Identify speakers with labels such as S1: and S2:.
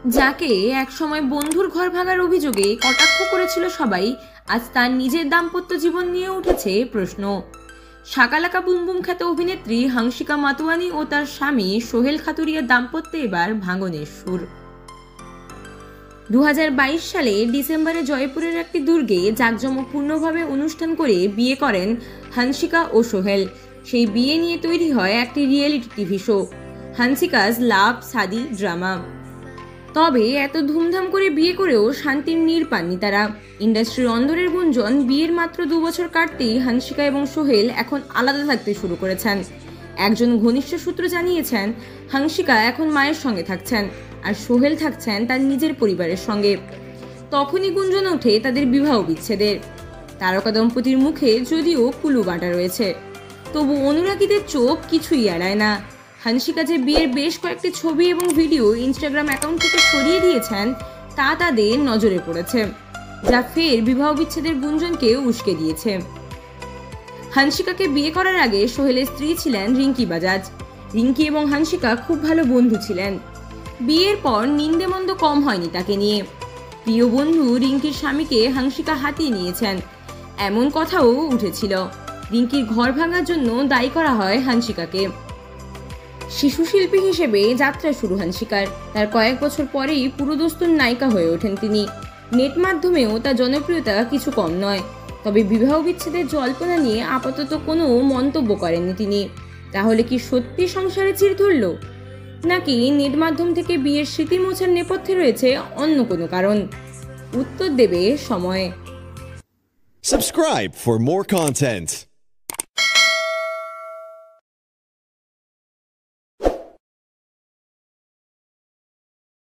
S1: যাকে একসময় বন্ধুর ঘর ভাঙার অভিযোগে কটাক্ষ করেছিল সবাই, আজ তার নিজের দাম্পত্য জীবন নিয়ে উঠেছে প্রশ্ন। শাকালাকা বুম বুম খ্যাত অভিনেত্রী হাংসিকা মাতোয়ানি ও তার স্বামী সোহেল খাতুরিয়ার দাম্পত্যে এবার ভাঙনের সুর। 2022 সালে ডিসেম্বরে জয়পুরের একটি দুর্গে জাঁকজমকপূর্ণভাবে অনুষ্ঠান করে বিয়ে করেন হানসিকা ও সোহেল। সেই বিয়ে নিয়ে তৈরি হয় একটি রিয়েলিটি টিভি শো, হানসিকাজ লাভ শাদি ড্রামা। তবে এত ধুমধাম করে বিয়ে করেও শান্তির নীড় পাননি তারা। ইন্ডাস্ট্রির অন্দরের গুঞ্জন, বিয়ের মাত্র 2 বছর কাটতেই হানসিকা এবং সোহেল এখন আলাদা থাকতে শুরু করেছেন। একজন ঘনিষ্ঠ সূত্র জানিয়েছেন, হানসিকা এখন মায়ের সঙ্গে থাকছেন আর সোহেল থাকছেন তার নিজের পরিবারের সঙ্গে। তখনই গুঞ্জন ওঠে তাদের বিবাহ বিচ্ছেদের। তারকা দম্পতির মুখে যদিও কুলু বাটা রয়েছে, তবু অনুরাগীদের চোখ কিছুই এড়ায় না। হানসিকা যে বিয়ের বেশ কয়েকটি ছবি এবং ভিডিও ইনস্টাগ্রাম অ্যাকাউন্ট থেকে সরিয়ে দিয়েছেন, তা তাদের নজরে পড়েছে, যা ফের বিবাহ বিচ্ছেদের গুঞ্জনকে উস্কে দিয়েছে। হানসিকাকে বিয়ে করার আগে সোহেলের স্ত্রী ছিলেন রিঙ্কি বাজাজ। রিঙ্কি এবং হানসিকা খুব ভালো বন্ধু ছিলেন। বিয়ের পর নিন্দেমন্দ কম হয়নি তাকে নিয়ে। প্রিয় বন্ধু রিঙ্কির স্বামীকে হানসিকা হাতিয়ে নিয়েছেন, এমন কথাও উঠেছিল। রিঙ্কির ঘর ভাঙার জন্য দায়ী করা হয় হানসিকাকে। শিশু শিল্পী হিসেবে যাত্রা শুরু হানসিকার। তার কয়েক বছর পরেই পুরোদস্তুর নায়িকা হয়ে ওঠেন তিনি। নেট মাধ্যমেও তার জনপ্রিয়তা কিছু কম নয়। তবে বিবাহ বিচ্ছেদের জল্পনা নিয়ে আপাতত কোনো মন্তব্য করেননি তিনি। তাহলে কি সত্যি সংসারে চির ধরল, নাকি নেট মাধ্যম থেকে বিয়ের স্মৃতি মোছার নেপথ্যে রয়েছে অন্য কোনো কারণ? উত্তর দেবে সময়।
S2: Subscribe for more content.